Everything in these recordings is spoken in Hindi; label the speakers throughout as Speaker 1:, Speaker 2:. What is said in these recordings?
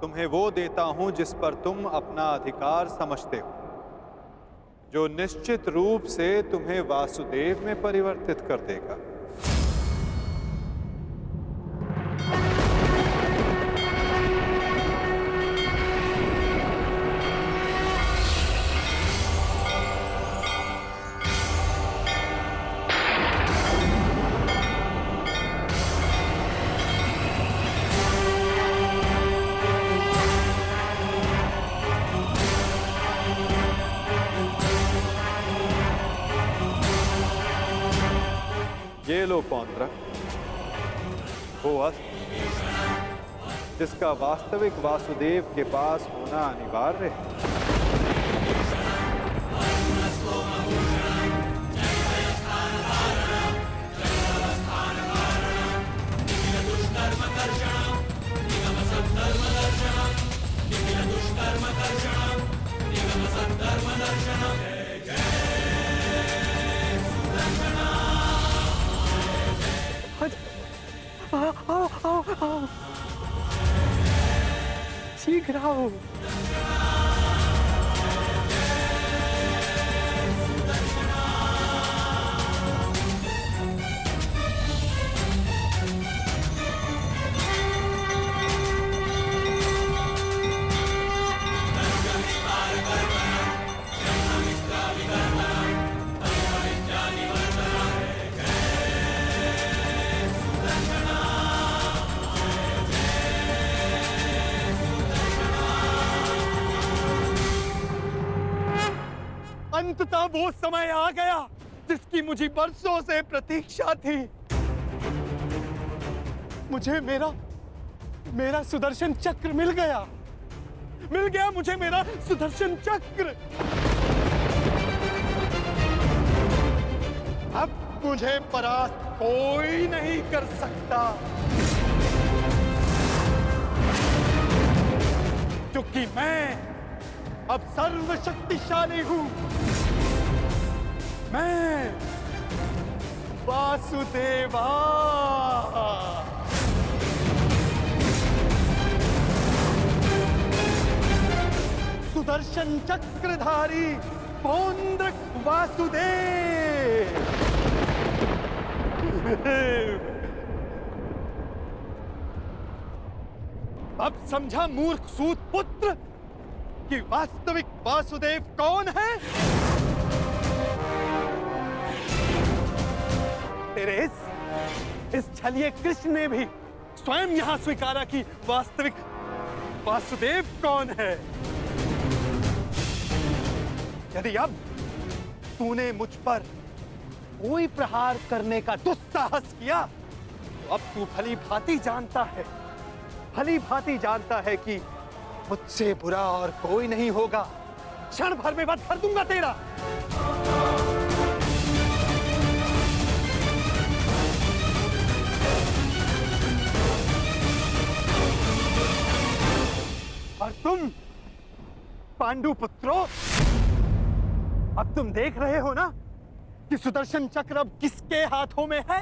Speaker 1: तुम्हें वो देता हूं जिस पर तुम अपना अधिकार समझते हो, जो निश्चित रूप से तुम्हें वासुदेव में परिवर्तित कर देगा। ये लो पौंद्रा, वो अस्त्र जिसका वास्तविक वासुदेव के पास होना अनिवार्य है।
Speaker 2: आओ, शीघ्र आओ। अंततः वो समय आ गया जिसकी मुझे बरसों से प्रतीक्षा थी। मुझे मेरा सुदर्शन चक्र मिल गया मुझे मेरा सुदर्शन चक्र। अब मुझे परास्त कोई नहीं कर सकता, क्योंकि मैं अब सर्वशक्तिशाली हूं। मैं वासुदेवा। सुदर्शन चक्रधारी पौंद्रक वासुदेव। अब समझा मूर्ख सूत पुत्र कि वास्तविक वासुदेव कौन है? तेरे इस छलिए कृष्ण ने भी स्वयं यहां स्वीकारा कि वास्तविक वासुदेव कौन है। यदि अब तूने मुझ पर कोई प्रहार करने का दुस्साहस किया, तो अब तू भली भांति जानता है कि मुझसे बुरा और कोई नहीं होगा। क्षण भर में वध कर दूंगा तेरा। और तुम पांडु पुत्रों, अब तुम देख रहे हो ना कि सुदर्शन चक्र अब किसके हाथों में है?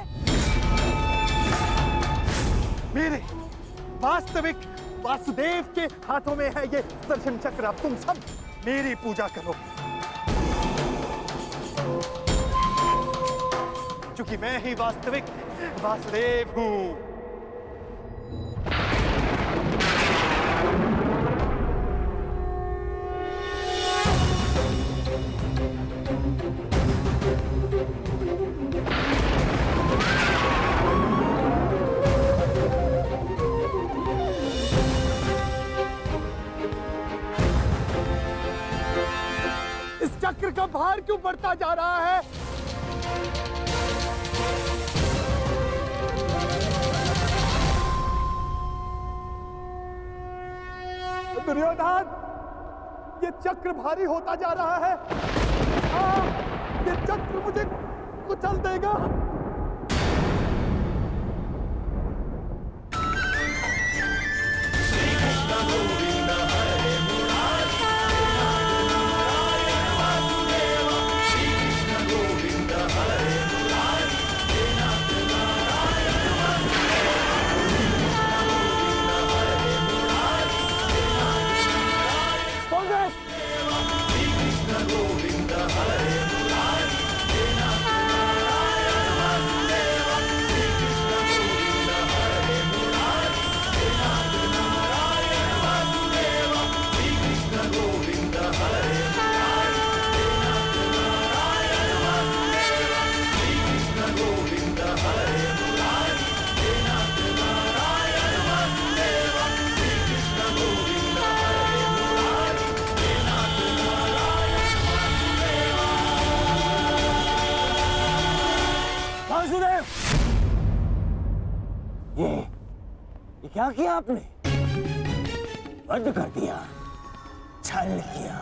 Speaker 2: मेरे वास्तविक वासुदेव के हाथों में है ये सुदर्शन चक्र। अब तुम सब मेरी पूजा करो, क्योंकि मैं ही वास्तविक वासुदेव हूं। चक्र का भार क्यों बढ़ता जा रहा है? दुर्योधन, ये चक्र भारी होता जा रहा है। ये चक्र मुझे कुचल देगा।
Speaker 3: ये क्या किया आपने? बंद कर दिया, छल किया,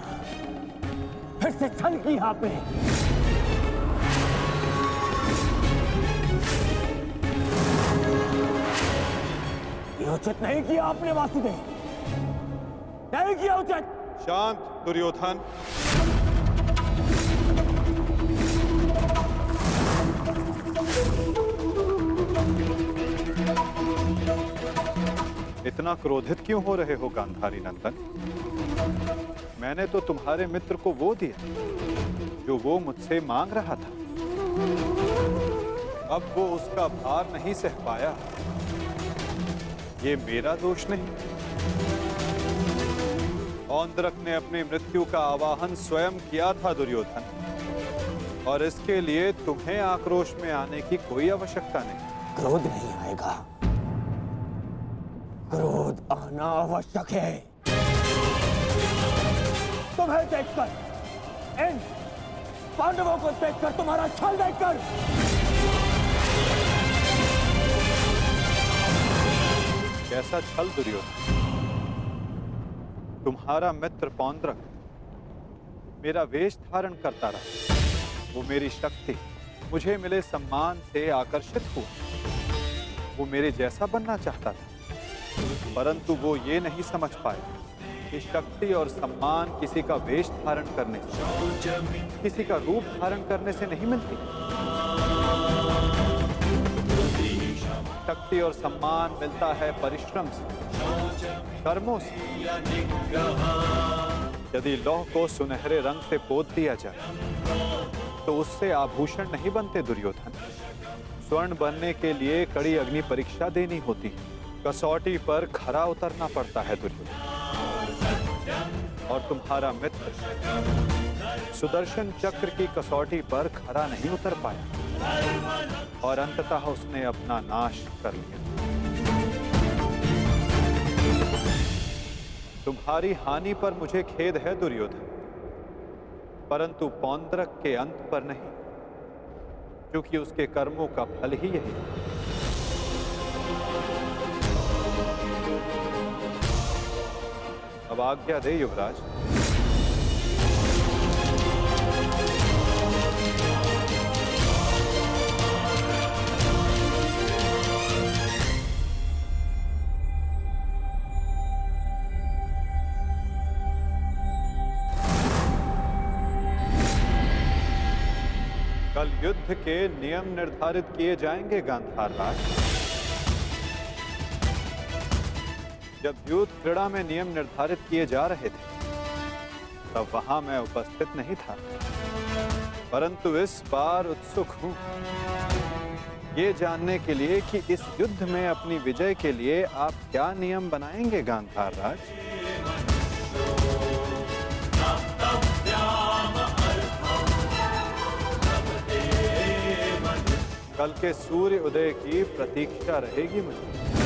Speaker 3: फिर से छल किया आपने। ये उचित नहीं किया आपने वासुदेव, नहीं किया उचित।
Speaker 1: शांत दुर्योधन। इतना क्रोधित क्यों हो रहे हो गांधारी नंदन? मैंने तो तुम्हारे मित्र को वो दिया जो वो मुझसे मांग रहा था। अब वो उसका भार नहीं सह पाया, ये मेरा दोष नहीं। औंद्रक ने अपनी मृत्यु का आवाहन स्वयं किया था दुर्योधन, और इसके लिए तुम्हें आक्रोश में आने की कोई आवश्यकता नहीं।
Speaker 3: क्रोध नहीं आएगा, क्रोध आना आवश्यक है। तुम्हें देखकर, इन पांडवों को देखकर, तुम्हारा छल देखकर,
Speaker 1: कैसा छल दुर्योधन? तुम्हारा मित्र पौंद्रक मेरा वेश धारण करता रहा, वो मेरी शक्ति, मुझे मिले सम्मान से आकर्षित हुआ। वो मेरे जैसा बनना चाहता था, परंतु वो ये नहीं समझ पाया कि शक्ति और सम्मान किसी का वेश धारण करने से, किसी का रूप धारण करने से नहीं मिलती। शक्ति और सम्मान मिलता है परिश्रम से, कर्मों से। यदि लौह को सुनहरे रंग से पोत दिया जाए तो उससे आभूषण नहीं बनते दुर्योधन। स्वर्ण बनने के लिए कड़ी अग्नि परीक्षा देनी होती है, कसौटी पर खरा उतरना पड़ता है दुर्योधन। और तुम्हारा मित्र सुदर्शन चक्र की कसौटी पर खरा नहीं उतर पाया, और अंततः उसने अपना नाश कर लिया। तुम्हारी हानि पर मुझे खेद है दुर्योधन, परंतु पौंद्रक के अंत पर नहीं, क्योंकि उसके कर्मों का फल ही यही है। अब आज्ञा दे युवराज। कल युद्ध के नियम निर्धारित किए जाएंगे गांधार राज। जब युद्ध क्रीड़ा में नियम निर्धारित किए जा रहे थे तब वहां मैं उपस्थित नहीं था, परंतु इस बार उत्सुक हूं ये जानने के लिए कि इस युद्ध में अपनी विजय के लिए आप क्या नियम बनाएंगे गांधार राज। कल के सूर्य उदय की प्रतीक्षा रहेगी मुझे।